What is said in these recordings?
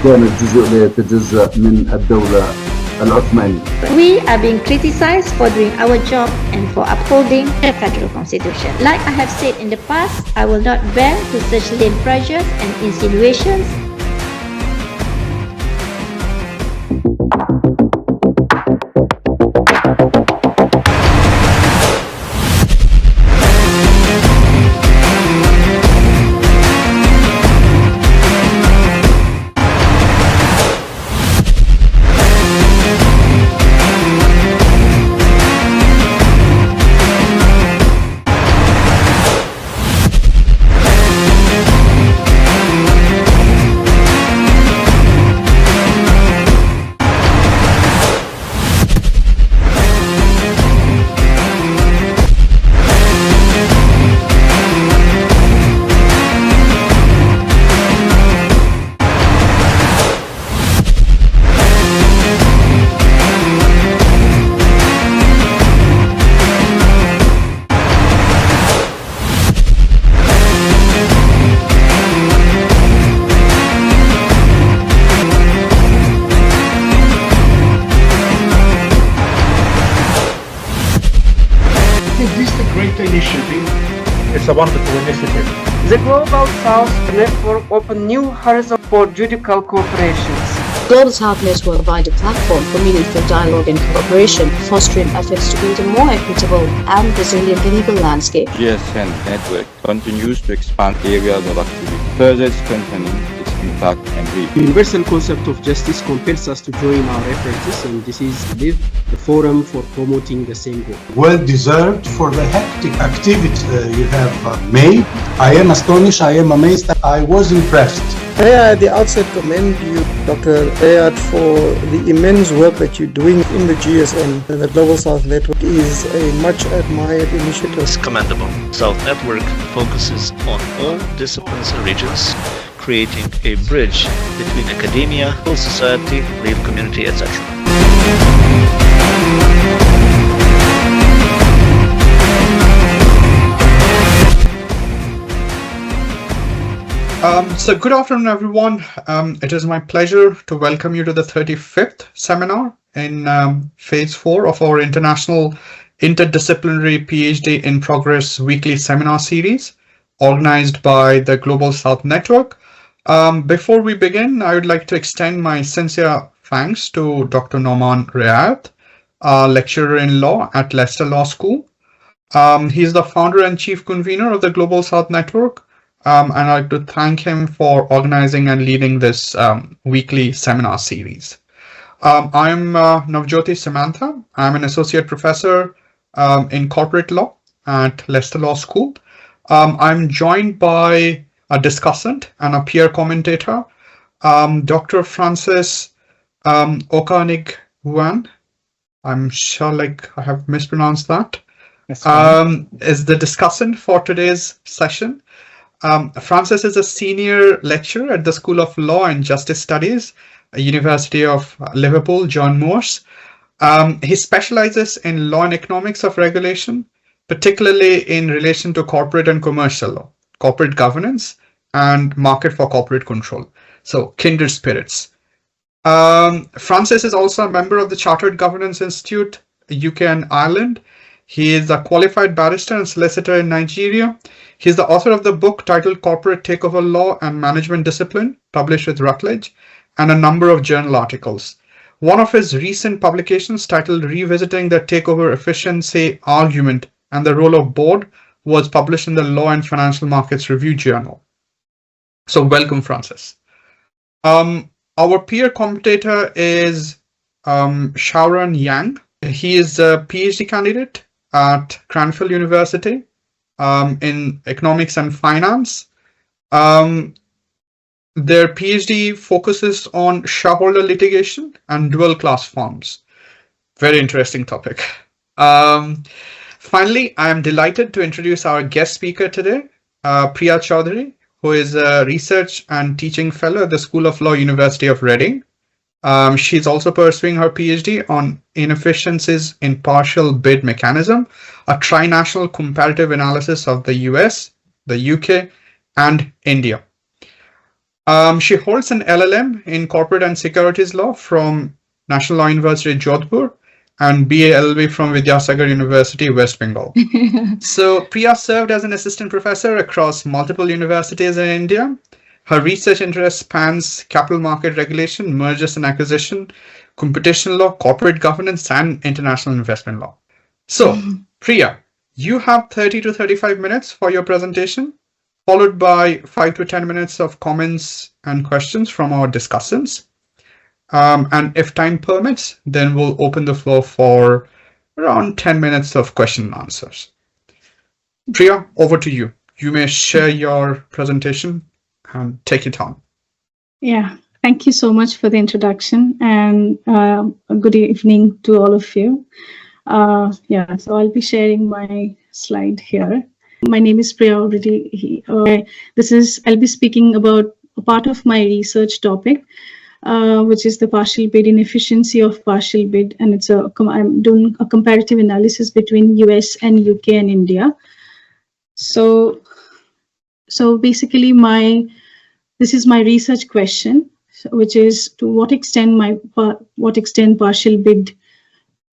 كانت جزء لا يتجزأ من الدولة العثمانية. We are being criticized for doing our job and for upholding the federal constitution. Like I have said in the past, I will not bend to such lame pressures and insinuations. It's a wonderful initiative. The Global South Network opened new horizons for judicial cooperations. Global South Network provides a platform for meaningful dialogue and cooperation, fostering efforts to build a more equitable and resilient legal landscape. GSN network continues to expand areas of activity, further strengthening its impact and reach. The universal concept of justice compels us to join our efforts, and this is LIVE, the forum for promoting the same goal. Well deserved for the hectic activity you have made. I am astonished, I am amazed, I was impressed. I at the outset commend you, Dr. Ayad, for the immense work that you're doing in the GSN. The Global South Network is a much admired initiative. It's commendable. South Network focuses on all disciplines and regions, creating a bridge between academia, civil society, legal community, etc. So good afternoon, everyone. It is my pleasure to welcome you to the 35th seminar in phase 4 of our international interdisciplinary PhD in progress weekly seminar series organized by the Global South Network. Before we begin, I would like to extend my sincere thanks to Dr. Nouman Riayat, lecturer in law at Leicester Law School. He is the founder and chief convener of the Global South Network. And I'd like to thank him for organizing and leading this weekly seminar series. I'm Navjyoti Samantha. I'm an associate professor in corporate law at Leicester Law School. I'm joined by a discussant and a peer commentator, Dr. Francis Okanigbuan. I'm sure I have mispronounced that. Is the discussant for today's session. Francis is a senior lecturer at the School of Law and Justice Studies, University of Liverpool, John Moores. He specializes in law and economics of regulation, particularly in relation to corporate and commercial law, corporate governance, and market for corporate control. So kindred spirits. Francis is also a member of the Chartered Governance Institute, UK and Ireland. He is a qualified barrister and solicitor in Nigeria. He is the author of the book titled Corporate Takeover Law and Management Discipline, published with Routledge, and a number of journal articles. One of his recent publications, titled Revisiting the Takeover Efficiency Argument and the Role of Board, was published in the Law and Financial Markets Review Journal. So welcome, Francis. Our peer commentator is Choaran Yang. He is a PhD candidate at Cranfield University in economics and finance. Their PhD focuses on shareholder litigation and dual class firms. Very interesting topic. Finally, I am delighted to introduce our guest speaker today, Priya Chowdhury, who is a research and teaching fellow at the School of Law, University of Reading. She's also pursuing her PhD on inefficiencies in partial bid mechanism, a Tri-National Comparative Analysis of the US, the UK, and India. She holds an LLM in Corporate and Securities Law from National Law University, Jodhpur, and BA LLB from Vidyasagar University, West Bengal. So Priya served as an assistant professor across multiple universities in India. Her research interest spans capital market regulation, mergers and acquisition, competition law, corporate governance, and international investment law. So, Priya, you have 30 to 35 minutes for your presentation, followed by 5 to 10 minutes of comments and questions from our discussants. And if time permits, then we'll open the floor for around 10 minutes of question and answers. Priya, over to you. You may share your presentation and take it on. Yeah, thank you so much for the introduction, and good evening to all of you. Yeah, so I'll be sharing my slide here. My name is Priya already. I'll be speaking about a part of my research topic, which is the partial bid, inefficiency of partial bid, and I'm doing a comparative analysis between US and UK and India. So basically this is my research question, which is to what extent partial bid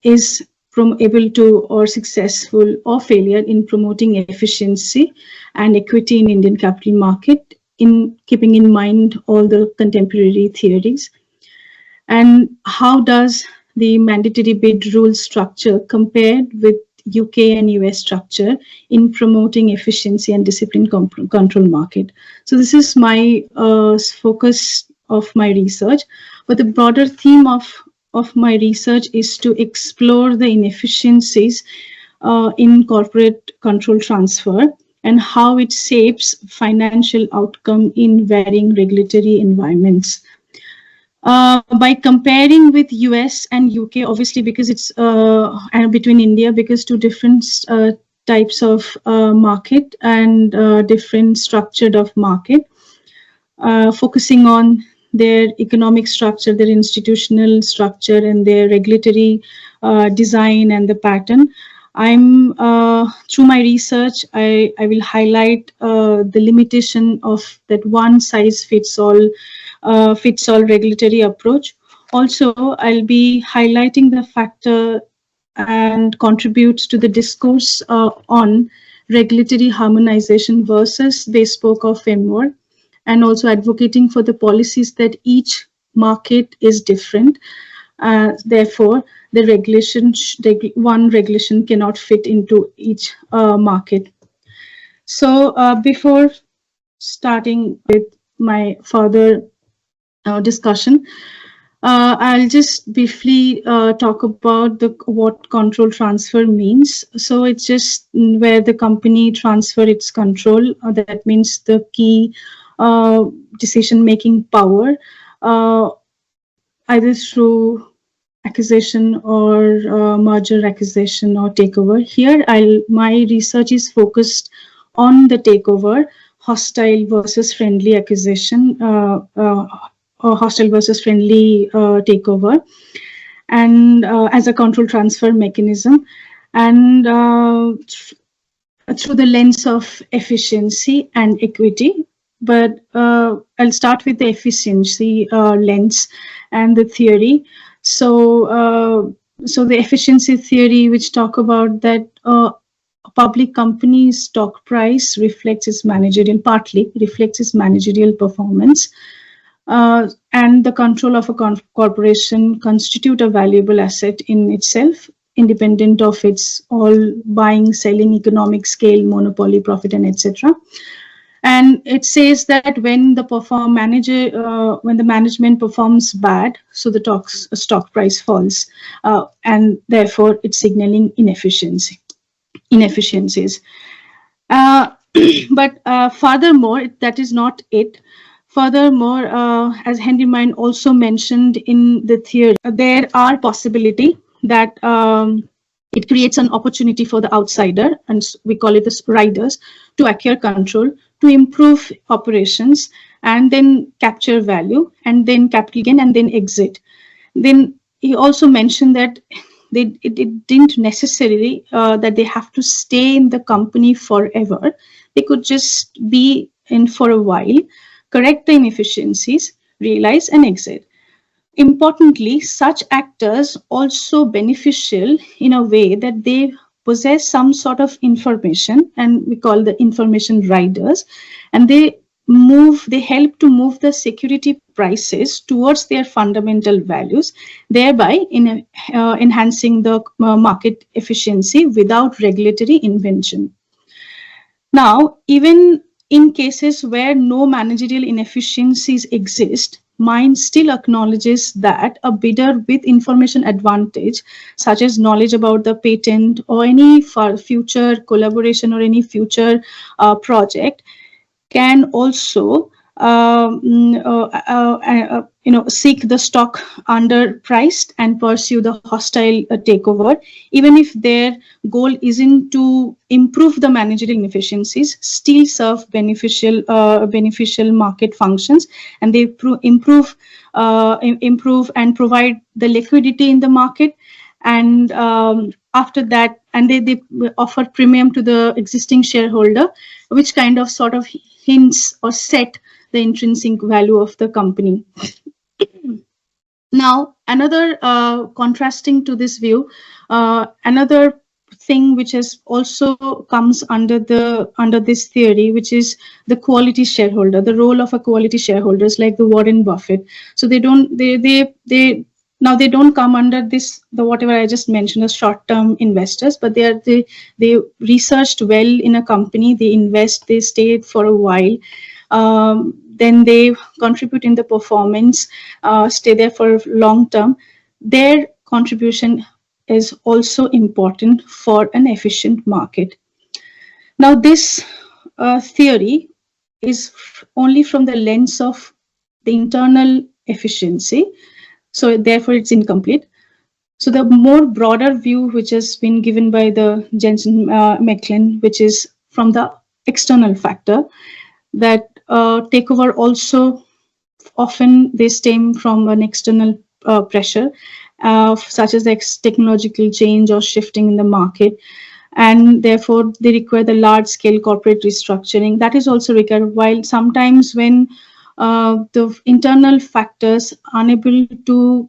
is able to or successful or failure in promoting efficiency and equity in Indian capital market, in keeping in mind all the contemporary theories, and how does the mandatory bid rule structure compared with UK and US structure in promoting efficiency and discipline control market. So this is my focus of my research, but the broader theme of my research is to explore the inefficiencies in corporate control transfer and how it shapes financial outcome in varying regulatory environments. By comparing with US and UK, obviously because it's and between India, because two different types of market and different structured of market, focusing on their economic structure, their institutional structure, and their regulatory design and the pattern. Through my research, I will highlight the limitation of that one size fits all regulatory approach. Also, I'll be highlighting the factor and contributes to the discourse on regulatory harmonization versus bespoke or framework, and also advocating for the policies that each market is different. Therefore, the one regulation cannot fit into each market. So before starting with my further discussion, I'll just briefly talk about what control transfer means. So it's just where the company transfer its control. That means the key decision-making power, either through acquisition or merger, acquisition or takeover. Here, my research is focused on the takeover, hostile versus friendly acquisition, or hostile versus friendly takeover, and as a control transfer mechanism, and through the lens of efficiency and equity. But I'll start with the efficiency lens and the theory. So the efficiency theory, which talk about that a public company's stock price partly reflects its managerial performance, and the control of a corporation constitute a valuable asset in itself, independent of its all buying, selling, economic scale, monopoly, profit, and etc. And it says that when the management performs bad, so the stock price falls, and therefore it's signaling inefficiencies. But furthermore, that is not it. Furthermore, as Henry Mind also mentioned in the theory, there are possibility that it creates an opportunity for the outsider, and we call it the riders, to acquire control, to improve operations, and then capture value, and then capital gain, and then exit. Then he also mentioned that it didn't necessarily that they have to stay in the company forever. They could just be in for a while, correct the inefficiencies, realize and exit. Importantly, such actors also beneficial in a way that they possess some sort of information, and we call the information riders, and they help to move the security prices towards their fundamental values, thereby enhancing the market efficiency without regulatory intervention. Now, even in cases where no managerial inefficiencies exist, Mind still acknowledges that a bidder with information advantage, such as knowledge about the patent or any future collaboration or any future project, can also seek the stock underpriced and pursue the hostile takeover, even if their goal isn't to improve the managerial inefficiencies, still serve beneficial market functions, and they improve and provide the liquidity in the market, and after that, and they offer premium to the existing shareholder, which kind of sort of hints or set the intrinsic value of the company. Now, another contrasting to this view, another thing which has also comes under this theory, which is the quality shareholder, the role of a quality shareholders like the Warren Buffett. So they don't come under this, the whatever I just mentioned, as short-term investors, but they researched well in a company, they invest, they stay for a while, then they contribute in the performance, stay there for long term. Their contribution is also important for an efficient market. Now, this theory is only from the lens of the internal efficiency, so therefore it's incomplete. So the more broader view, which has been given by the Jensen Macklin, which is from the external factor, that takeover also often they stem from an external pressure, such as the technological change or shifting in the market, and therefore they require the large-scale corporate restructuring. That is also required, while sometimes when the internal factors unable to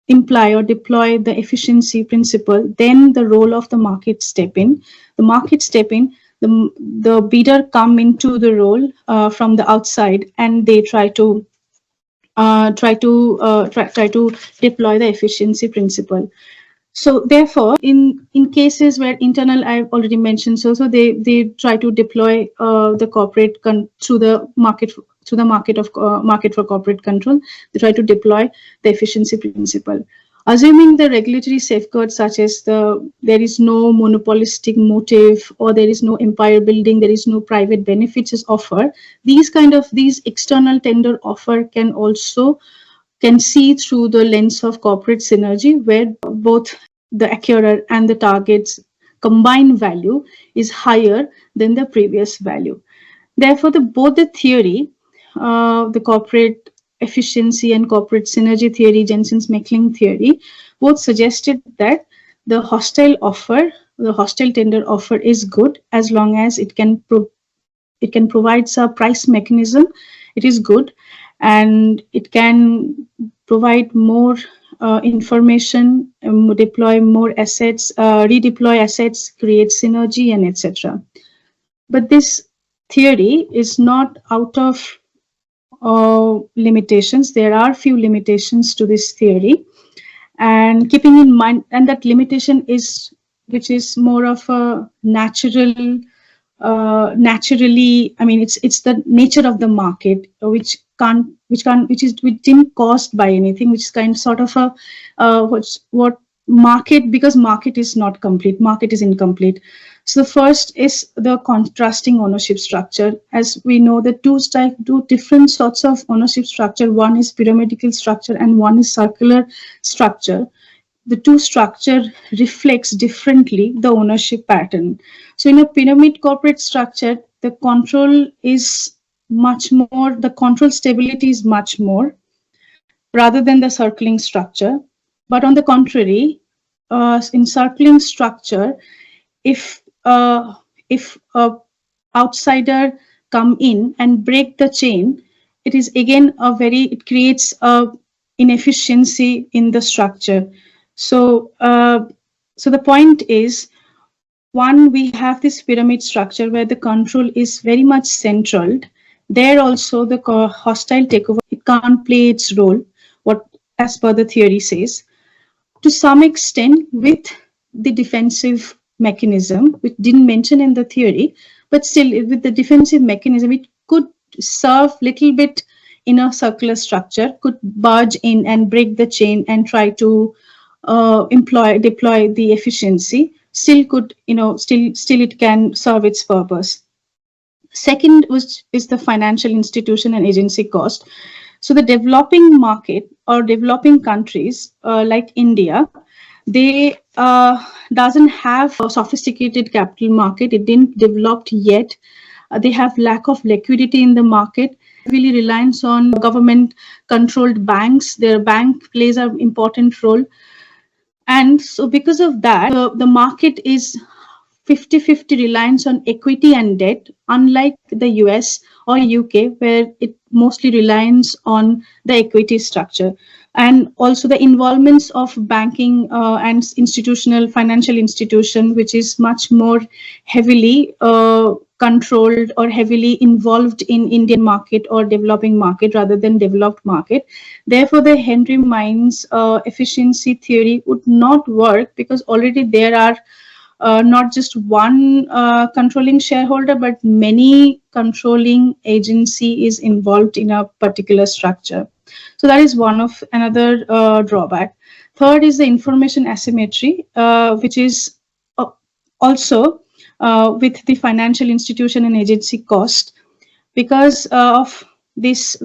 imply or deploy the efficiency principle, then the role of the market step in. The market step in, the bidder come into the role from the outside, and they try to deploy the efficiency principle. So therefore, in cases where internal, I've already mentioned, so they try to deploy the corporate through the market for corporate control. They try to deploy the efficiency principle, assuming the regulatory safeguards such as there is no monopolistic motive, or there is no empire building, there is no private benefits is offered. These external tender offer can see through the lens of corporate synergy, where both the acquirer and the target's combined value is higher than the previous value. Therefore, both the theory, the corporate efficiency and corporate synergy theory, Jensen's Macklin theory, both suggested that the hostile tender offer is good as long as it can provide a price mechanism. It is good, and it can provide more information, deploy more assets, redeploy assets, create synergy, and etc. But this theory is not out of limitations. There are few limitations to this theory, and keeping in mind, and that limitation is, which is more of a naturally, I mean, it's the nature of the market, which didn't caused by anything, which is kind of sort of a market, because market is not complete, market is incomplete. So the first is the contrasting ownership structure. As we know, the two different sorts of ownership structure. One is pyramidal structure and one is circular structure. The two structure reflects differently the ownership pattern. So in a pyramid corporate structure, the control is much more, the control stability is much more, rather than the circling structure. But on the contrary, in circling structure, if a outsider come in and break the chain, it is again it creates a inefficiency in the structure. So so the point is, one, we have this pyramid structure where the control is very much centralized. There also the hostile takeover, it can't play its role, what as per the theory says, to some extent with the defensive mechanism, which didn't mention in the theory, but still with the defensive mechanism, it could serve little bit in a circular structure, could barge in and break the chain and try to deploy the efficiency. Still could, still it can serve its purpose. Second is the financial institution and agency cost. So the developing market or developing countries like India, they doesn't have a sophisticated capital market. It didn't develop yet. They have lack of liquidity in the market, really reliance on government controlled banks. Their bank plays an important role. And so because of that, the market is 50-50 reliance on equity and debt, unlike the US or UK, where it mostly relies on the equity structure. And also the involvements of banking and institutional financial institution, which is much more heavily controlled or heavily involved in Indian market or developing market rather than developed market. Therefore, the Henry Mines efficiency theory would not work, because already there are not just one controlling shareholder, but many controlling agency is involved in a particular structure. So that is one of another drawback. Third is the information asymmetry, which is also with the financial institution and agency cost, because of this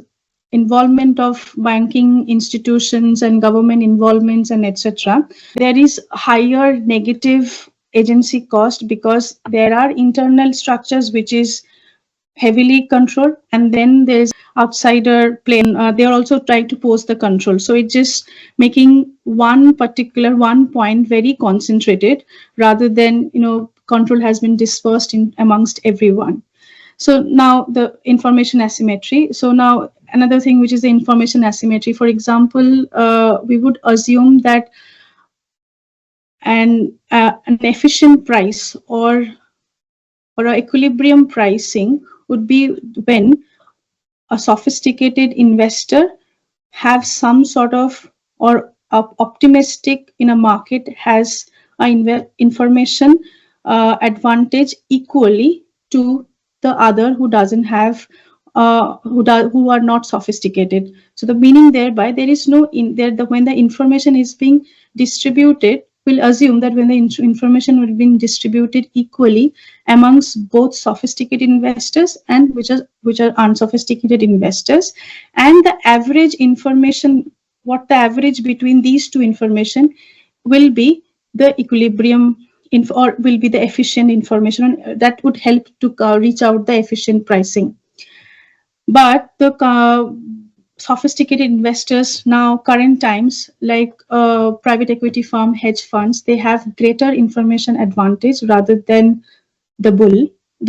involvement of banking institutions and government involvements and etc. There is higher negative agency cost, because there are internal structures which is heavily controlled, and then there's outsider play. They're also trying to pose the control. So it's just making one point very concentrated, rather than control has been dispersed amongst everyone. So now the information asymmetry. So now another thing which is the information asymmetry. For example, we would assume that an efficient price or a equilibrium pricing would be when a sophisticated investor have some sort of or optimistic in a market has an information advantage equally to the other who doesn't have who are not sophisticated. So the meaning thereby, there is no when the information is being distributed, we'll assume that when the information will be distributed equally amongst both sophisticated investors and which are unsophisticated investors, and the average information, what the average between these two information will be the equilibrium or will be the efficient information that would help to reach out the efficient pricing. But the sophisticated investors now, current times, like private equity firm, hedge funds, they have greater information advantage rather than the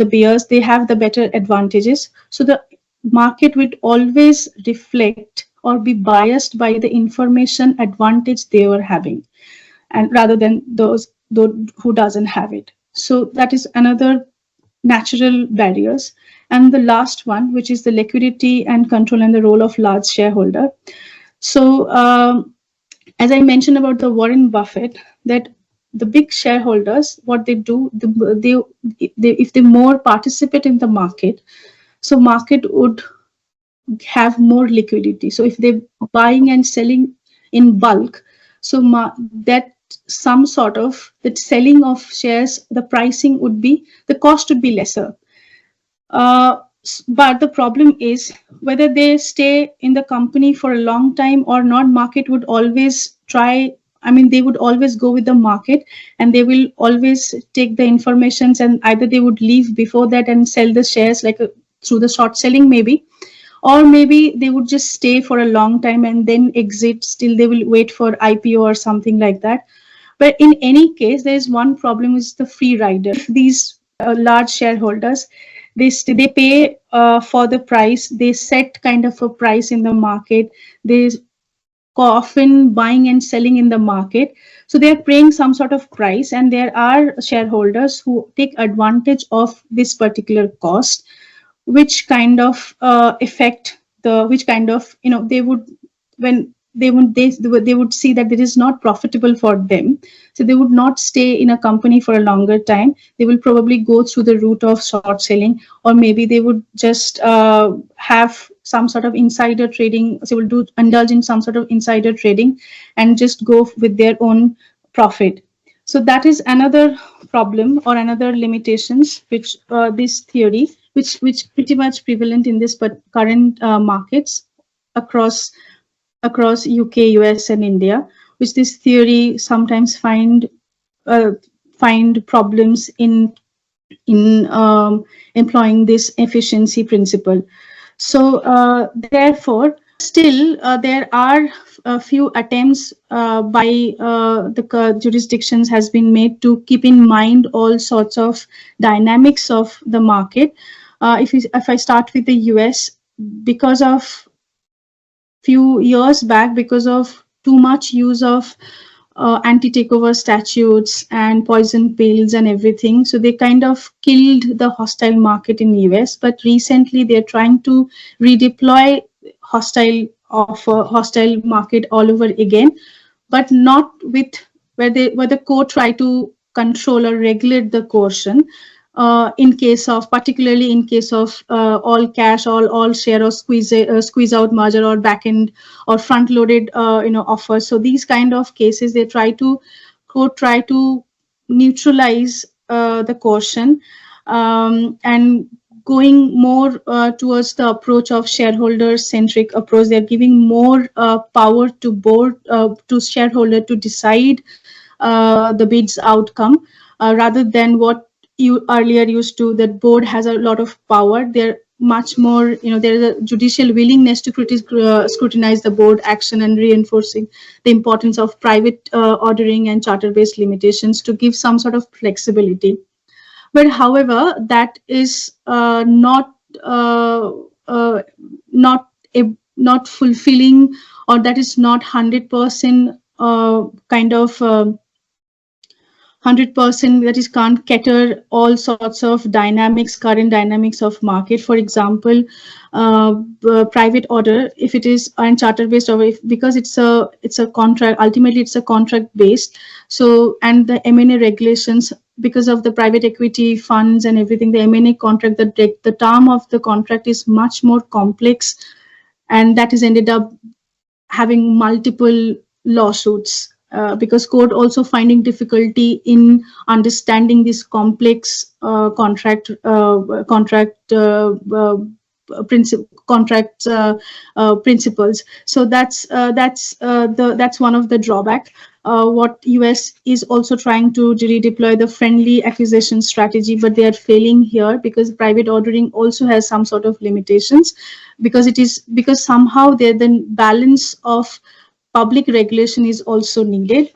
bears. They have the better advantages. So the market would always reflect or be biased by the information advantage they were having, and rather than those who doesn't have it. So that is another natural barriers. And the last one, which is the liquidity and control and the role of large shareholder. So as I mentioned about the Warren Buffett, that the big shareholders, what they do, if they more participate in the market, so market would have more liquidity. So if they're buying and selling in bulk, so that some sort of that selling of shares, the pricing would be, the cost would be lesser. But the problem is whether they stay in the company for a long time or not. Market would always try, they would always go with the market, and they will always take the informations, and either they would leave before that and sell the shares like through the short selling maybe, or maybe they would just stay for a long time and then exit. Still they will wait for IPO or something like that. But in any case, there is one problem, is the free rider. These large shareholders, they pay for the price. They set kind of a price in the market. They often buying and selling in the market. So they are paying some sort of price, and there are shareholders who take advantage of this particular cost, which kind of affect the, which kind of, they would, when they would see that it is not profitable for them, so they would not stay in a company for a longer time. They will probably go through the route of short selling, or maybe they would just have some sort of insider trading. So will indulge in some sort of insider trading and just go with their own profit. So that is another problem or another limitations which this theory, which pretty much prevalent in this but current markets across UK, US, and India, which this theory sometimes find problems in employing this efficiency principle. So therefore, still there are a few attempts by the jurisdictions has been made to keep in mind all sorts of dynamics of the market. If I start with the US, because of few years back, because of too much use of anti-takeover statutes and poison pills and everything, so they kind of killed the hostile market in US. But recently they're trying to redeploy hostile market all over again, but not with where the court try to control or regulate the coercion. In case of, particularly in case of all cash, all share or squeeze out merger or back end or front loaded offers. So these kind of cases, they try to neutralize the coercion, and going more towards the approach of shareholder centric approach. They're giving more power to board, to shareholder to decide the bid's outcome, rather than what you earlier used to, that board has a lot of power. They're much more, there is a judicial willingness to scrutinize the board action, and reinforcing the importance of private ordering and charter-based limitations to give some sort of flexibility. But however, that is not fulfilling, or that is not 100% kind of 100% that is can't cater all sorts of dynamics, current dynamics of market. For example, private order, if it is and charter based, or because it's a contract, ultimately it's a contract based. So, and the M&A regulations, because of the private equity funds and everything, the M&A contract, the term of the contract is much more complex, and that is ended up having multiple lawsuits. Because court also finding difficulty in understanding this complex contract principles. So that's one of the drawback. What US is also trying to redeploy the friendly acquisition strategy, but they are failing here because private ordering also has some sort of limitations, because somehow the balance of public regulation is also needed.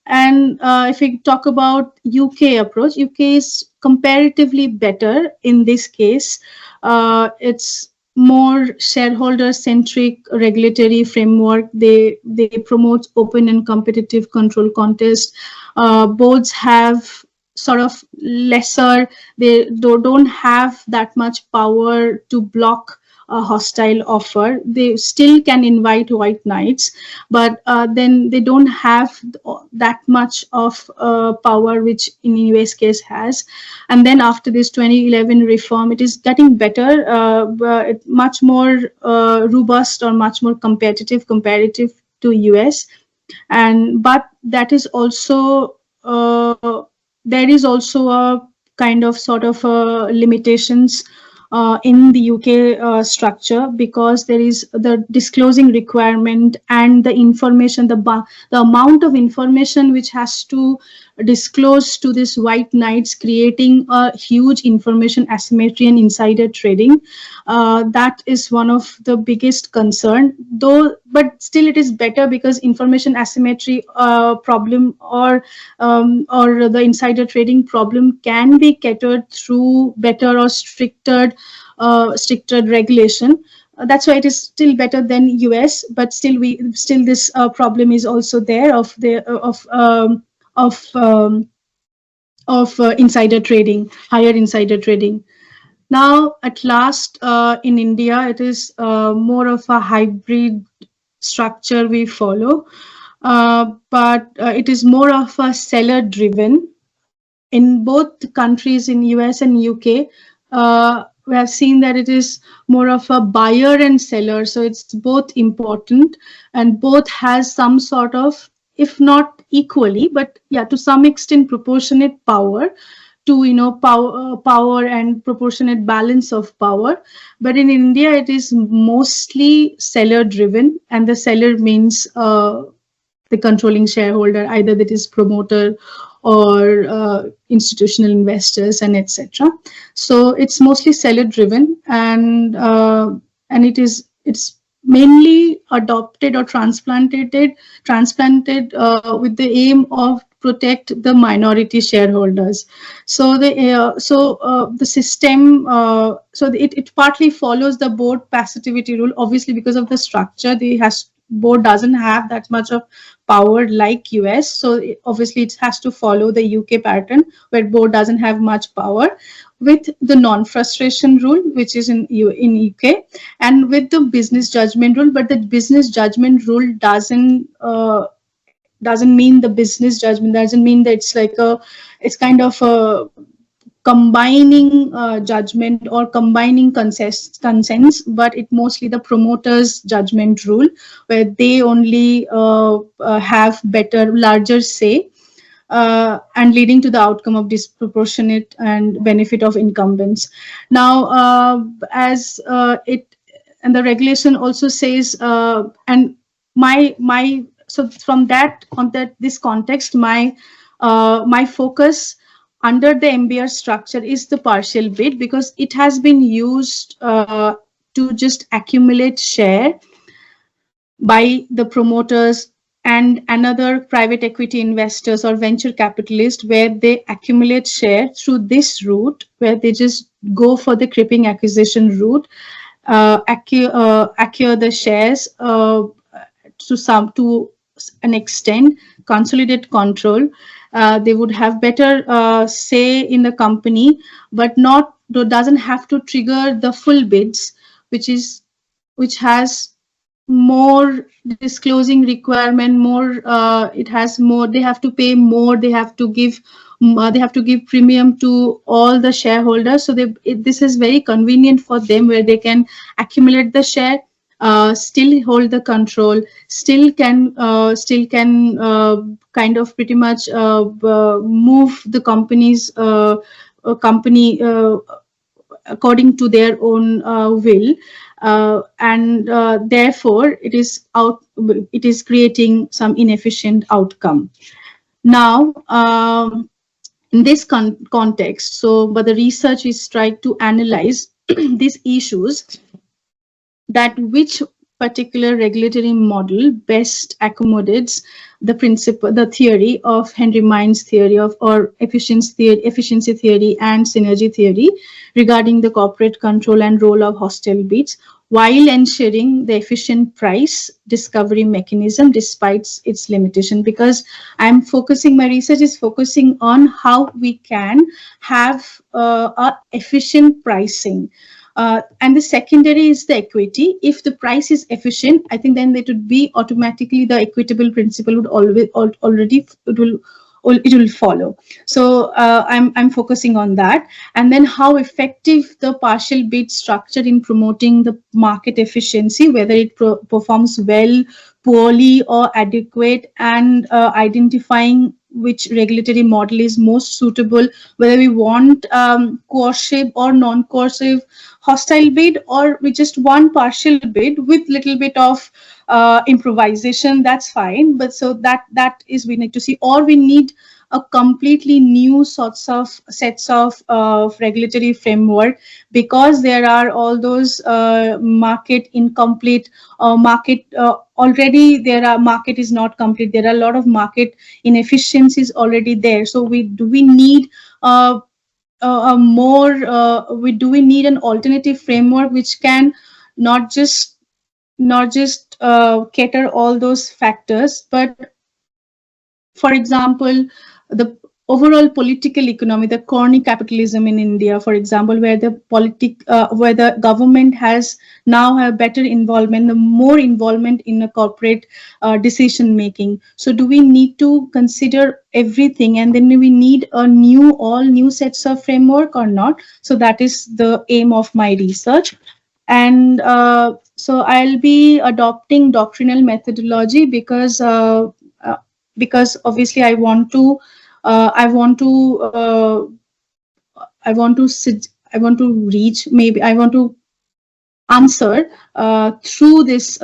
And if we talk about UK approach, UK is comparatively better in this case. It's more shareholder-centric regulatory framework. They promote open and competitive control contest. Boards have sort of lesser, they don't have that much power to block a hostile offer. They still can invite white knights, but then they don't have that much of power, which in US case has. And then after this 2011 reform, it is getting better, much more robust, or much more comparative to US. And but that is also there is also a kind of sort of limitations in the UK structure, because there is the disclosing requirement and the information, the amount of information which has to disclosed to these white knights, creating a huge information asymmetry and insider trading. That is one of the biggest concern, though, but still it is better because information asymmetry problem or the insider trading problem can be catered through better or stricter regulation. That's why it is still better than US, but still this problem is also there of insider trading, higher insider trading. Now, at last, in India, it is more of a hybrid structure we follow, but it is more of a seller-driven. In both countries, in US and UK, we have seen that it is more of a buyer and seller. So it's both important and both has some sort of, if not equally, but yeah, to some extent proportionate power to, power and proportionate balance of power. But in India, it is mostly seller driven, and the seller means the controlling shareholder, either that is promoter or institutional investors and etc. So it's mostly seller driven, and it's mainly adopted or transplanted with the aim of protect the minority shareholders. So the system, it partly follows the board passivity rule, obviously because of the structure. Board doesn't have that much of power like US, so obviously it has to follow the UK pattern where board doesn't have much power, with the non-frustration rule, which is in UK, and with the business judgment rule. But the business judgment rule doesn't mean the business judgment, doesn't mean that it's kind of a combining judgment or combining consents, but it mostly the promoter's judgment rule, where they only have larger say, and leading to the outcome of disproportionate and benefit of incumbents. Now, and the regulation also says, and so from this context, my focus under the MBR structure is the partial bid, because it has been used to just accumulate share by the promoters and another private equity investors or venture capitalists, where they accumulate share through this route, where they just go for the creeping acquisition route, acquire the shares to an extent, consolidate control. They would have better say in the company, but doesn't have to trigger the full bids, which has more disclosing requirement, it has more, they have to pay more, they have to give premium to all the shareholders. So this is very convenient for them, where they can accumulate the share, still hold the control, still can kind of pretty much move the company according to their own will, and therefore it is creating some inefficient outcome. Now, in this context, but the research is trying to analyze these issues, that which particular regulatory model best accommodates the theory of Henry Mind's theory or efficiency theory and synergy theory regarding the corporate control and role of hostile bids, while ensuring the efficient price discovery mechanism despite its limitation. Because my research is focusing on how we can have efficient pricing. And the secondary is the equity. If the price is efficient, I think then it would be automatically the equitable principle would it will follow. So I'm focusing on that, and then how effective the partial bid structure in promoting the market efficiency, whether it performs well, poorly, or adequate, and identifying which regulatory model is most suitable, whether we want coercive or non-coercive hostile bid, or we just want partial bid with little bit of improvisation, that's fine. But so that is we need to see, or we need a completely new sets of regulatory framework, because there are all those market incomplete market already there are market is not complete. There are a lot of market inefficiencies already there. So we need we need an alternative framework which can not just cater all those factors, but for example, the overall political economy, the crony capitalism in India, for example, where where the government has now have better involvement, the more involvement in a corporate decision making. So do we need to consider everything, and then we need all new sets of framework or not? So that is the aim of my research. And so I'll be adopting doctrinal methodology because obviously I want to answer through this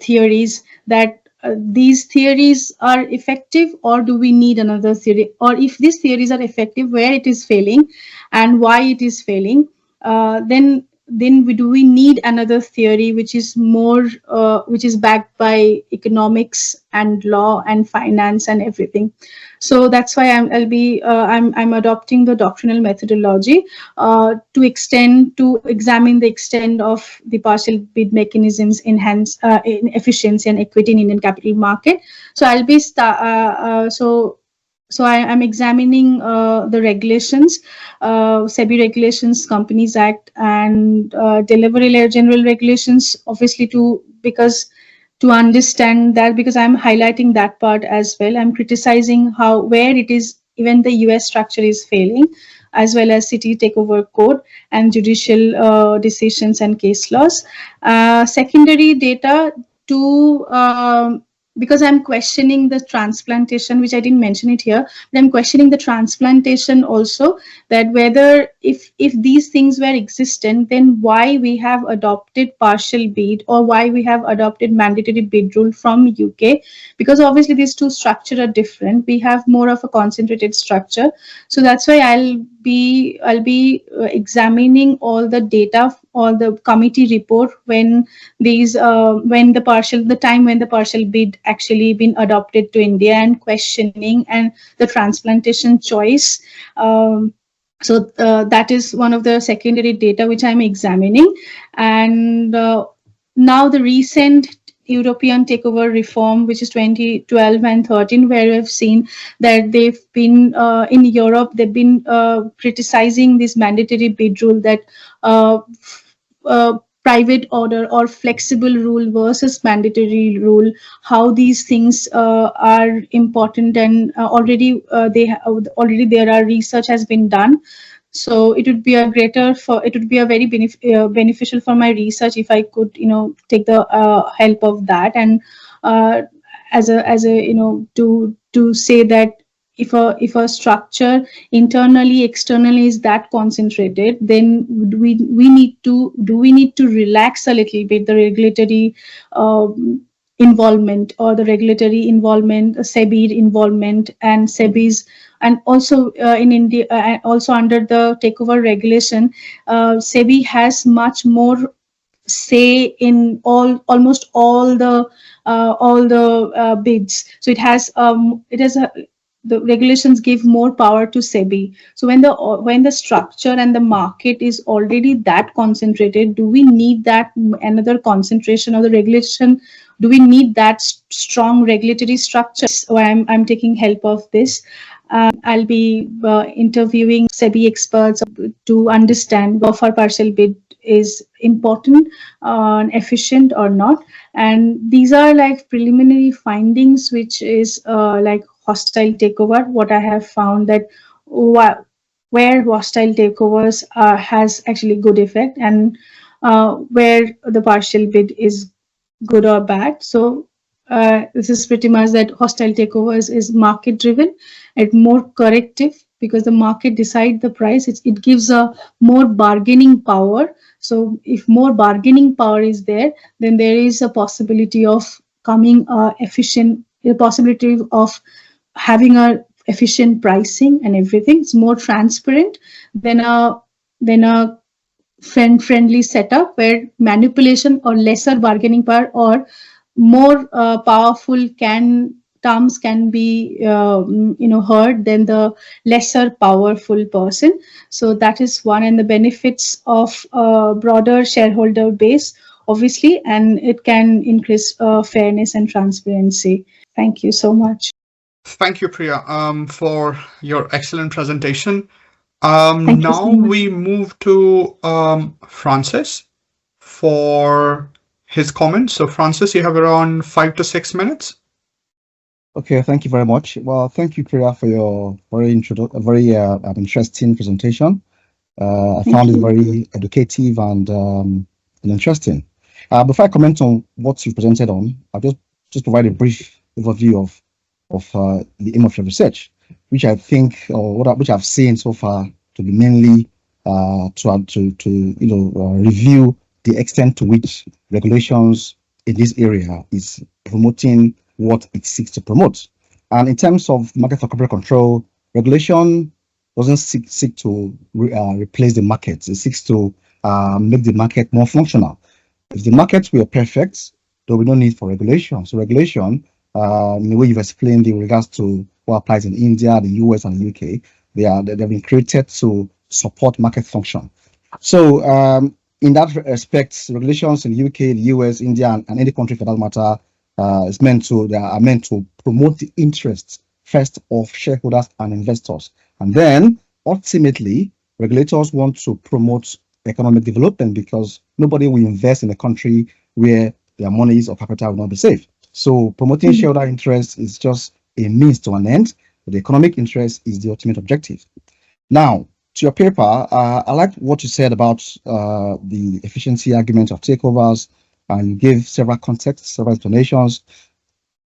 theories that these theories are effective, or do we need another theory, or if these theories are effective, where it is failing and why it is failing, then do we need another theory which is more which is backed by economics and law and finance and everything. So that's why I'm adopting the doctrinal methodology to examine the extent of the partial bid mechanisms in efficiency and equity in Indian capital market. So I'll be so I'm examining the regulations, SEBI regulations, Companies Act, and delivery general regulations, obviously to understand that, because I'm highlighting that part as well. I'm criticizing where it is, even the US structure is failing, as well as city takeover code and judicial decisions and case laws. Secondary data to because I'm questioning the transplantation, which I didn't mention it here, but I'm questioning the transplantation also, that whether if these things were existent, then why we have adopted partial bid, or why we have adopted mandatory bid rule from UK, because obviously these two structures are different. We have more of a concentrated structure. So that's why I'll be examining all the data, all the committee report when the partial bid actually been adopted to India, and questioning and the transplantation choice. So that is one of the secondary data which I'm examining. And now the recent European takeover reform, which is 2012 and 13, where we've seen that they've been in Europe, they've been criticizing this mandatory bid rule, that private order or flexible rule versus mandatory rule, how these things are important, and already there are research has been done. So it would be very beneficial for my research if I could take the help of that, and as a to say that if a structure internally, externally is that concentrated, then we need to relax a little bit the regulatory involvement, or the regulatory involvement, SEBI involvement, and SEBI's, and also in India, also under the takeover regulation, SEBI has much more say in almost all the bids. So the regulations give more power to SEBI. So when the structure and the market is already that concentrated, do we need that another concentration of the regulation? Do we need that strong regulatory structure? So I'm taking help of this. I'll be interviewing SEBI experts to understand if our partial bid is important, efficient or not. And these are like preliminary findings, which is like hostile takeover. What I have found that where hostile takeovers has actually good effect, and where the partial bid is good or bad. So this is pretty much that hostile takeovers is market driven and more corrective, because the market decide the price. It gives a more bargaining power. So if more bargaining power is there, then there is a possibility of coming efficient, a possibility of having a efficient pricing and everything. It's more transparent than a friendly setup where manipulation or lesser bargaining power or more powerful terms can be heard than the lesser powerful person. So that is one, and the benefits of a broader shareholder base, obviously, and it can increase fairness and transparency. Thank you so much. Thank you, Priya, for your excellent presentation. Thank you Now so much. we move to Francis for his comments. So Francis, you have around 5 to 6 minutes. Okay, thank you very much. Well, thank you, Priya, for your very interesting presentation. I found it very educative and interesting. Before I comment on what you presented on, I'll just provide a brief overview of the aim of your research, which I think, which I've seen so far to be mainly to review the extent to which regulations in this area is promoting what it seeks to promote. And in terms of market for corporate control, regulation doesn't seek to replace the market. It seeks to make the market more functional. If the markets were perfect, there will be no need for regulation. So regulation, in the way you've explained in regards to what applies in India, the US, and the UK, they've been created to support market function. So in that respect, regulations in the UK, the US, India, and any country for that matter, they are meant to promote the interests first of shareholders and investors. And then ultimately, regulators want to promote economic development because nobody will invest in a country where their monies or capital will not be safe. So promoting shareholder interest is just a means to an end, but the economic interest is the ultimate objective. Now, to your paper, I like what you said about the efficiency argument of takeovers, and you gave several contexts, several explanations,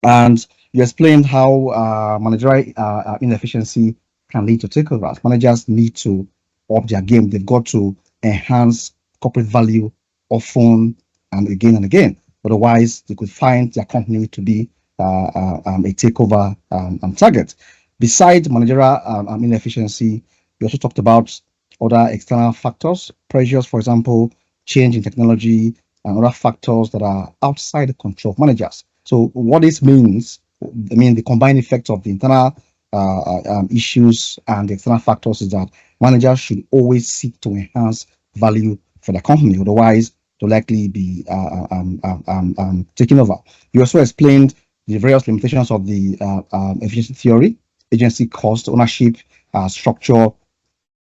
and you explained how managerial inefficiency can lead to takeovers. Managers need to up their game. They've got to enhance corporate value often and again. Otherwise, they could find their company to be a takeover target. Besides managerial inefficiency, we also talked about other external factors, pressures, for example, change in technology, and other factors that are outside the control of managers. So what this means, the combined effect of the internal issues and the external factors is that managers should always seek to enhance value for the company. Otherwise, they'll likely be taken over. You also explained the various limitations of the efficiency theory, agency cost, ownership, structure,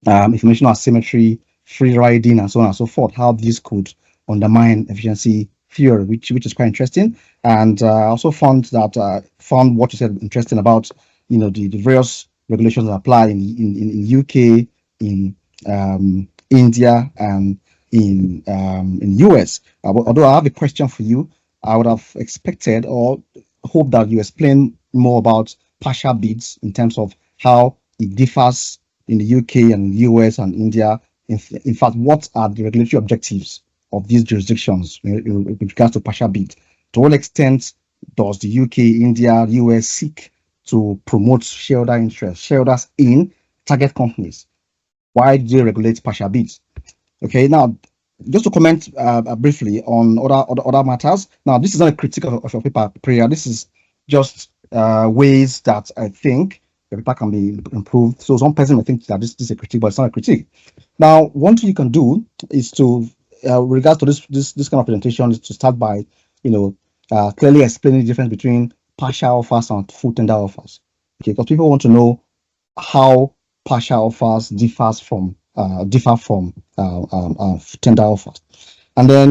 information asymmetry, free riding, and so on and so forth, how this could undermine efficiency theory, which is quite interesting. And I also found what you said interesting about the various regulations that apply in UK, in India, and in US. Although I have a question for you, I would have expected or hoped that you explain more about partial bids in terms of how it differs in the UK and US and India. In fact, what are the regulatory objectives of these jurisdictions with regards to partial bid? To what extent does the UK, India, US seek to promote shareholder interest, shareholders in target companies? Why do they regulate partial bids? Okay, now just to comment briefly on other matters. Now, this is not a critique of your paper, Priya. This is just ways that I think the paper can be improved. So some person may think that this is a critique, but it's not a critique. Now, one thing you can do is to, with regards to this kind of presentation, is to start by, clearly explaining the difference between partial offers and full tender offers. Okay, because people want to know how partial offers differ from tender offers. And then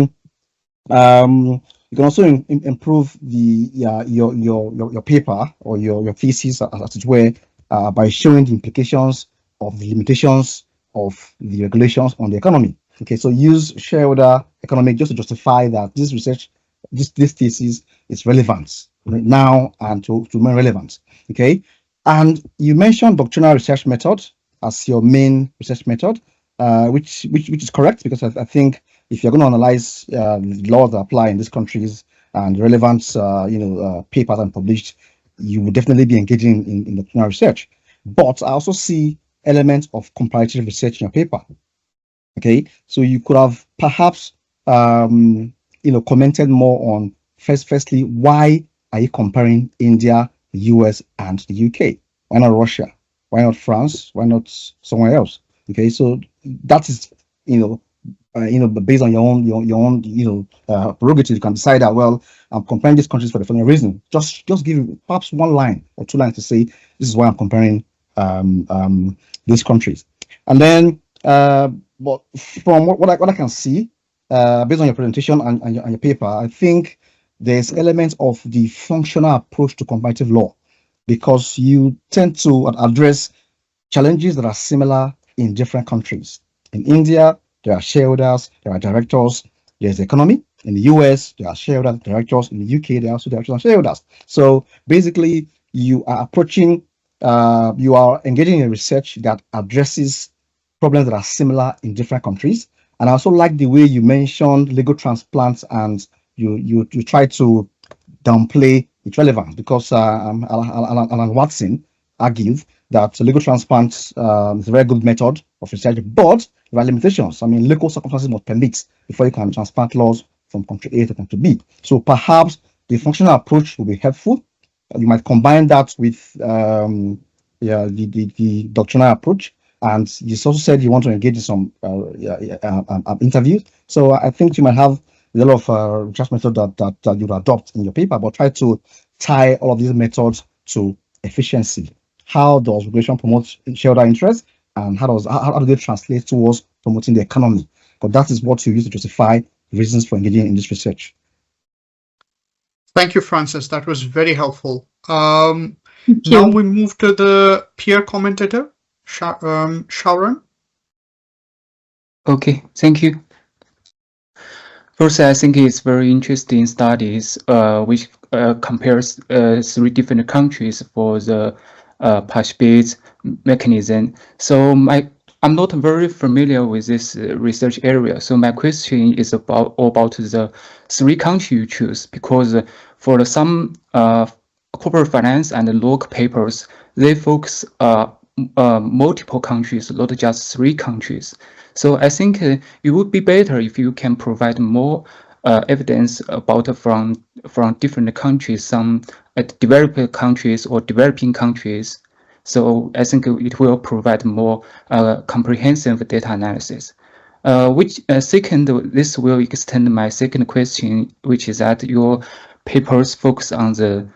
you can also improve your paper or your thesis, as it were, by showing the implications of the limitations of the regulations on the economy. Okay, so use shareholder economic just to justify that this research, this thesis is relevant now and to remain relevant. Okay, and you mentioned doctrinal research method as your main research method, which is correct, because I think if you're going to analyze the laws that apply in these countries and relevant papers and published, you will definitely be engaging in doctrinal research. but I also see elements of comparative research in your paper. Okay, so you could have perhaps commented more on firstly, why are you comparing India, the US, and the UK? Why not Russia? Why not France? Why not somewhere else? Okay, so that is based on your own prerogative, you can decide that, well, I'm comparing these countries for the following reason. Just give perhaps one line or two lines to say this is why I'm comparing these countries. And then but from what I can see, based on your presentation and your paper, I think there's elements of the functional approach to comparative law, because you tend to address challenges that are similar in different countries. In India, there are shareholders, there are directors, there's economy. In the US, there are shareholders, directors. In the UK, there are also directors and shareholders. So basically, you are approaching, you are engaging in research that addresses problems that are similar in different countries. And I also like the way you mentioned legal transplants, and you try to downplay its relevance, because Alan Watson argued that legal transplants is a very good method of research, but there are limitations. I mean, local circumstances must permit before you can transplant laws from country A to country B. So perhaps the functional approach will be helpful. You might combine that with the doctrinal approach. And you also said you want to engage in some interviews. So I think you might have a lot of research methods that you adopt in your paper, but try to tie all of these methods to efficiency. How does regulation promote shareholder interest, and how do they translate towards promoting the economy? Because that is what you use to justify reasons for engaging in this research. Thank you, Francis. That was very helpful. Now we move to the peer commentator, Choaran. Okay, thank you. First, I think it's very interesting studies which compares 3 different countries for the patch-based mechanism. So I'm not very familiar with this research area. So my question is about the 3 countries you choose, because for some corporate finance and law papers, they focus multiple countries, not just 3 countries. So I think it would be better if you can provide more evidence about from different countries, some developed countries or developing countries. So I think it will provide more comprehensive data analysis. Second, this will extend my second question, which is that your papers focus on the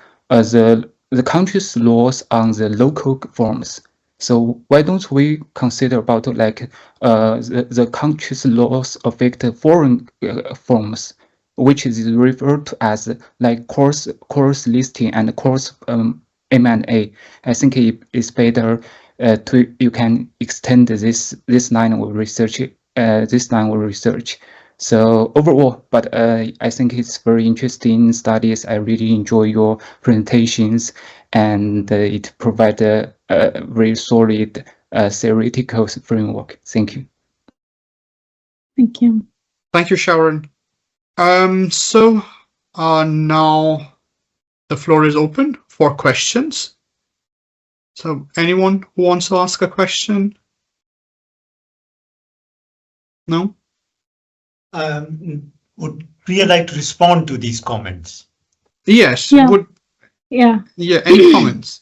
country's laws on the local forms. So why don't we consider about like the country's laws affect foreign forms, which is referred to as like course listing and course M&A. I think it is better you can extend this line of research. So overall, but I think it's very interesting studies. I really enjoy your presentations, and it provides a very solid theoretical framework. Thank you. Thank you. Thank you, Choaran. So now the floor is open for questions. So anyone who wants to ask a question? No? Would Priya like to respond to these comments? Yes. Yeah. Any comments?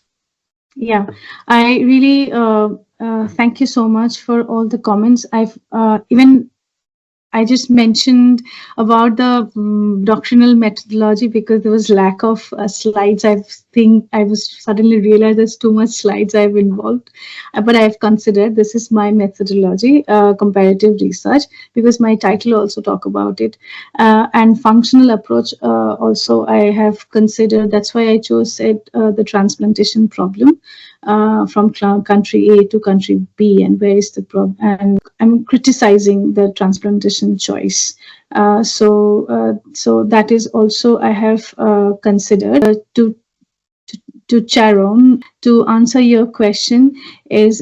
Yeah, I really thank you so much for all the comments. I just mentioned about the doctrinal methodology because there was lack of slides. I was suddenly realized there's too much slides I've involved, but I've considered this is my methodology, comparative research, because my title also talk about it, and functional approach also I have considered. That's why I chose the transplantation problem from country A to country B, and where is the problem, and I'm criticizing the transplantation choice. So that is also I have considered. To Choaran, to answer your question is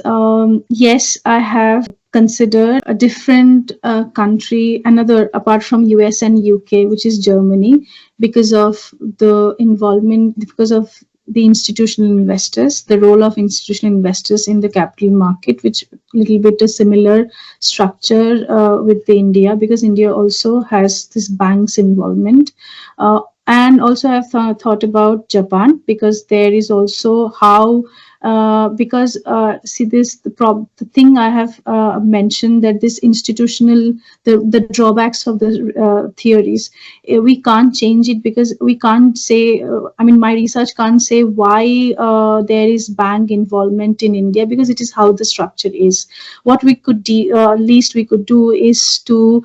yes, I have considered a different country, another apart from US and UK, which is Germany, because of the involvement, because of the institutional investors, the role of institutional investors in the capital market, which a little bit a similar structure with the India, because India also has this banks involvement. And also I've thought about Japan, because there is also how see this the thing I have mentioned, that this institutional the drawbacks of the theories, we can't change it, because we can't say I mean my research can't say why there is bank involvement in India, because it is how the structure is. What we could least we could do is to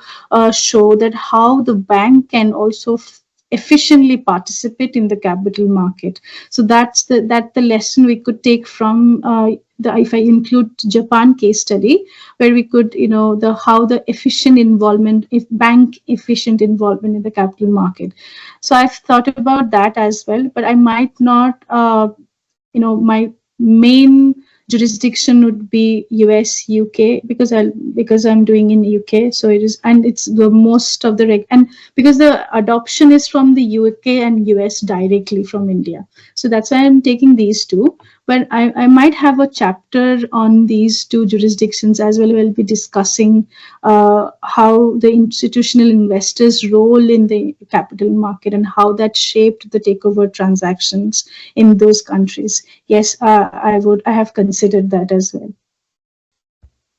show that how the bank can also efficiently participate in the capital market. So that's the lesson we could take from if I include Japan case study, where we could how the efficient involvement, if bank efficient involvement in the capital market. So I've thought about that as well, but I might not my main jurisdiction would be US, UK, because I'm doing in UK. So it is, and it's the most of the and because the adoption is from the UK and US directly from India. So that's why I'm taking these two. But I might have a chapter on these two jurisdictions as well. We'll be discussing how the institutional investors' role in the capital market and how that shaped the takeover transactions in those countries. Yes, I have considered that as well.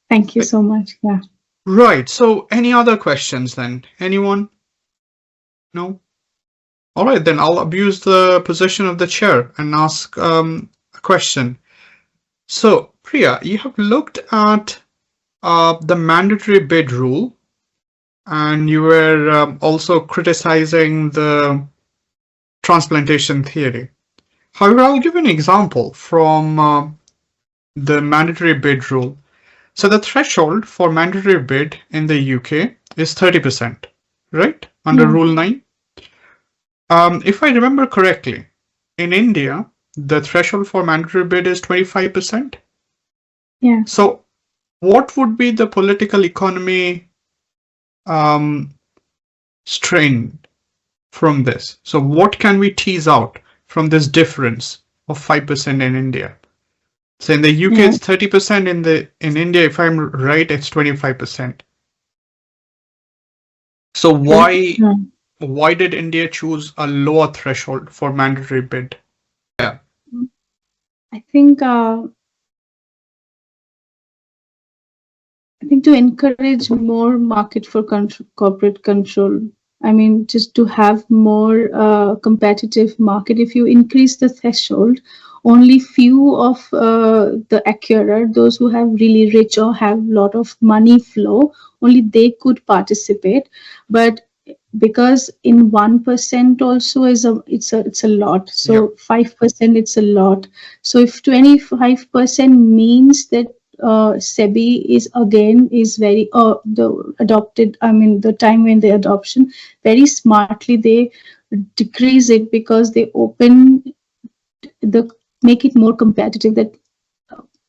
Thank you so much. Yeah. Right. So any other questions then? Anyone? No? All right, then I'll abuse the position of the chair and ask a question. So Priya, you have looked at the mandatory bid rule, and you were also criticizing the transplantation theory. However, I'll give an example from the mandatory bid rule. So the threshold for mandatory bid in the UK is 30%, right? Under Rule 9. If I remember correctly, in India, the threshold for mandatory bid is 25%. Yeah. So what would be the political economy strain from this? So what can we tease out from this difference of 5% in India? So in the UK, it's 30%. In India, if I'm right, it's 25%. So why did India choose a lower threshold for mandatory bid? Yeah. I think to encourage more market for corporate control. I mean, just to have more competitive market. If you increase the threshold, only few of the acquirer, those who have really rich or have lot of money flow, only they could participate. But because in 1% also it's a lot. So 5% it's a lot. So if 25% means that SEBI is very the adopted. I mean, the time when the adoption, very smartly they decrease it, because they make it more competitive, that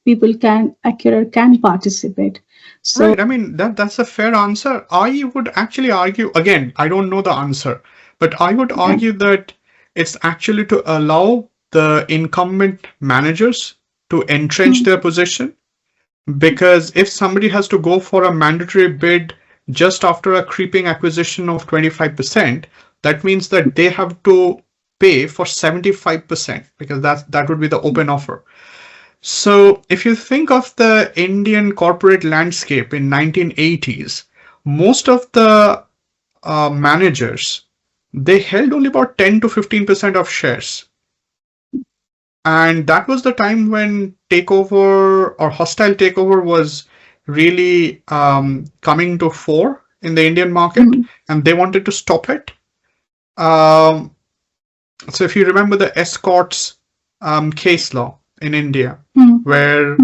acquirer can participate. So right. I mean, that's a fair answer. I would actually argue, again, I don't know the answer, but I would argue that it's actually to allow the incumbent managers to entrench their position. Because if somebody has to go for a mandatory bid just after a creeping acquisition of 25%, that means that they have to pay for 75%, because that would be the open offer. So if you think of the Indian corporate landscape in 1980s, most of the managers, they held only about 10 to 15% of shares. And that was the time when takeover or hostile takeover was really coming to fore in the Indian market, and they wanted to stop it. So if you remember the escorts case law in India, where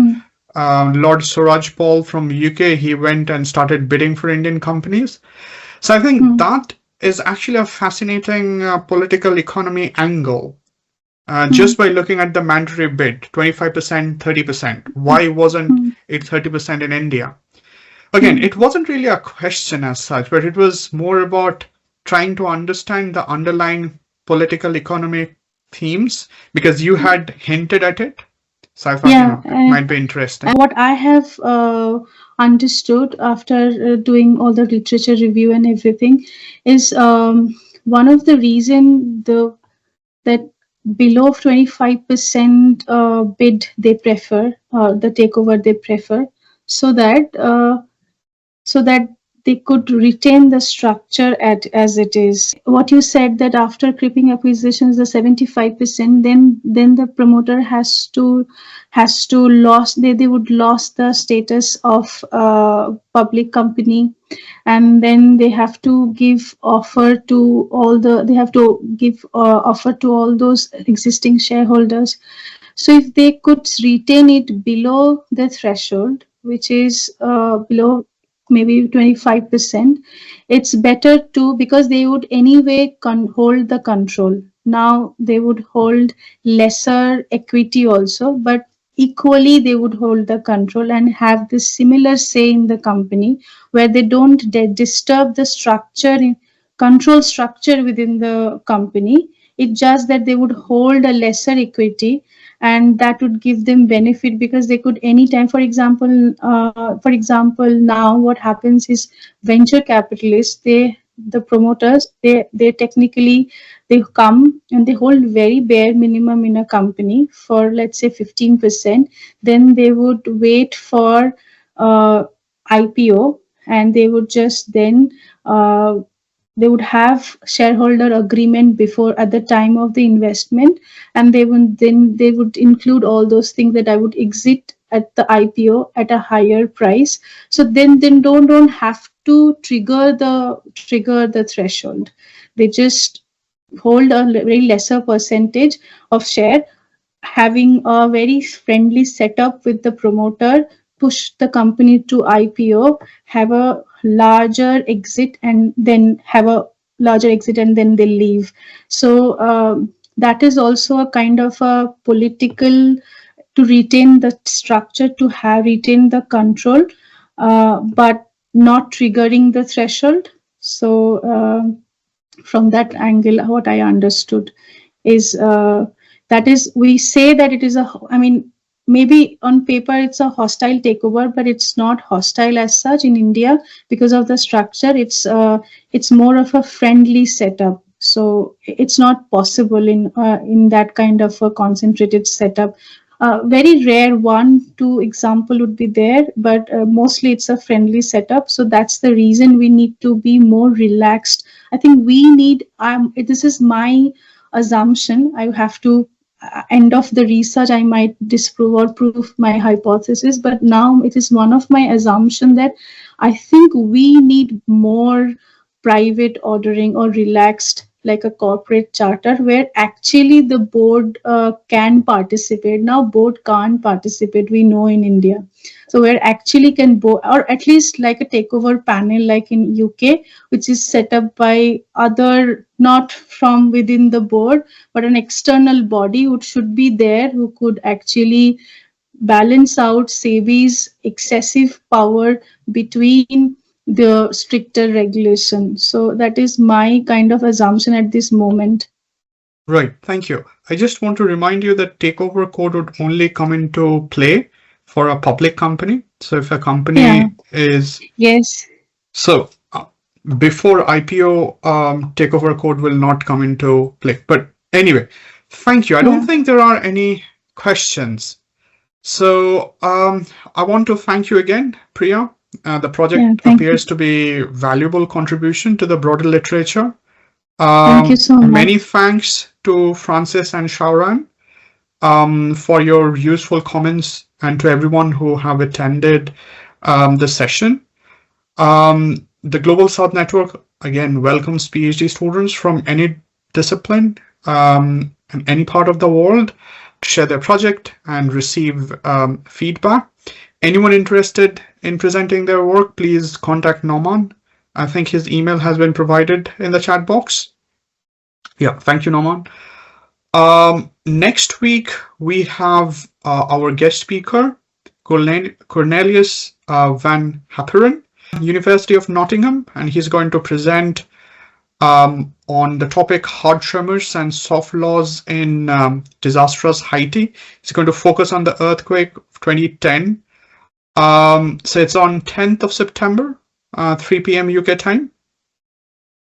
Lord Suraj Paul from UK, he went and started bidding for Indian companies. So I think that is actually a fascinating political economy angle. Just by looking at the mandatory bid, 25%, 30%. Why wasn't it 30% in India? Again, it wasn't really a question as such, but it was more about trying to understand the underlying political economic themes? Because you had hinted at it. So I thought, it might be interesting. What I have understood after doing all the literature review and everything is one of the reason that below 25% bid they prefer, the takeover they prefer, so that they could retain the structure as it is. What you said that after creeping acquisitions, the 75%, then the promoter has to lost, they would lost the status of public company, and then they have to give offer to all those existing shareholders. So if they could retain it below the threshold, which is below maybe 25%, it's better to, because they would anyway hold the control. Now they would hold lesser equity also, but equally they would hold the control and have this similar say in the company, where they don't disturb the structure, control structure within the company. It's just that they would hold a lesser equity, and that would give them benefit because they could anytime, for example, now what happens is venture capitalists, the promoters, they technically, they come and they hold very bare minimum in a company for, let's say, 15%. Then they would wait for IPO, and they would just then they would have shareholder agreement before, at the time of the investment, and they would include all those things that I would exit at the IPO at a higher price. So then don't have to trigger the threshold. They just hold a very lesser percentage of share, having a very friendly setup with the promoter, push the company to IPO, have a larger exit, and then they leave. So that is also a kind of a political, to retain the structure, to retain the control, but not triggering the threshold. So from that angle, what I understood is that is, we say that it is maybe on paper it's a hostile takeover, but it's not hostile as such in India because of the structure. It's more of a friendly setup. So it's not possible in that kind of a concentrated setup. Very rare 1-2 example would be there, but mostly it's a friendly setup. So that's the reason we need to be more relaxed. I think we need, this is my assumption. I have to end of the research, I might disprove or prove my hypothesis, but now it is one of my assumptions that I think we need more private ordering or relaxed, like a corporate charter, where actually the board can participate. Now board can't participate, we know, in India. So where actually can board, or at least like a takeover panel like in UK, which is set up by other, not from within the board, but an external body who should be there, who could actually balance out SEBI's excessive power between the stricter regulation. So that is my kind of assumption at this moment. Right, thank you. I just want to remind you that takeover code would only come into play for a public company. So if a company is... Yes. So before IPO, takeover code will not come into play. But anyway, thank you. I don't think there are any questions. So I want to thank you again, Priya. The project appears to be a valuable contribution to the broader literature. Thank you so much. Many thanks to Francis and Choaran for your useful comments, and to everyone who have attended the session. The Global South Network, again, welcomes PhD students from any discipline and any part of the world to share their project and receive feedback. Anyone interested in presenting their work, please contact Norman. I think his email has been provided in the chat box. Yeah, thank you, Norman. Next week, we have our guest speaker, Cornelius van Happeren, University of Nottingham, and he's going to present on the topic hard tremors and soft laws in disastrous Haiti. It's going to focus on the earthquake of 2010. So it's on 10th of September, 3 p.m. UK time.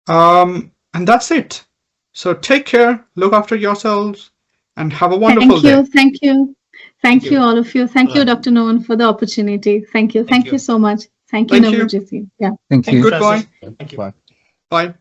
And that's it. So take care, look after yourselves, and have a wonderful day. Thank you, all of you. Thank you, Dr. Noon, for the opportunity. Thank you so much. Thank you, Navajit. Yeah. Thank you. Goodbye. Thank you. Bye.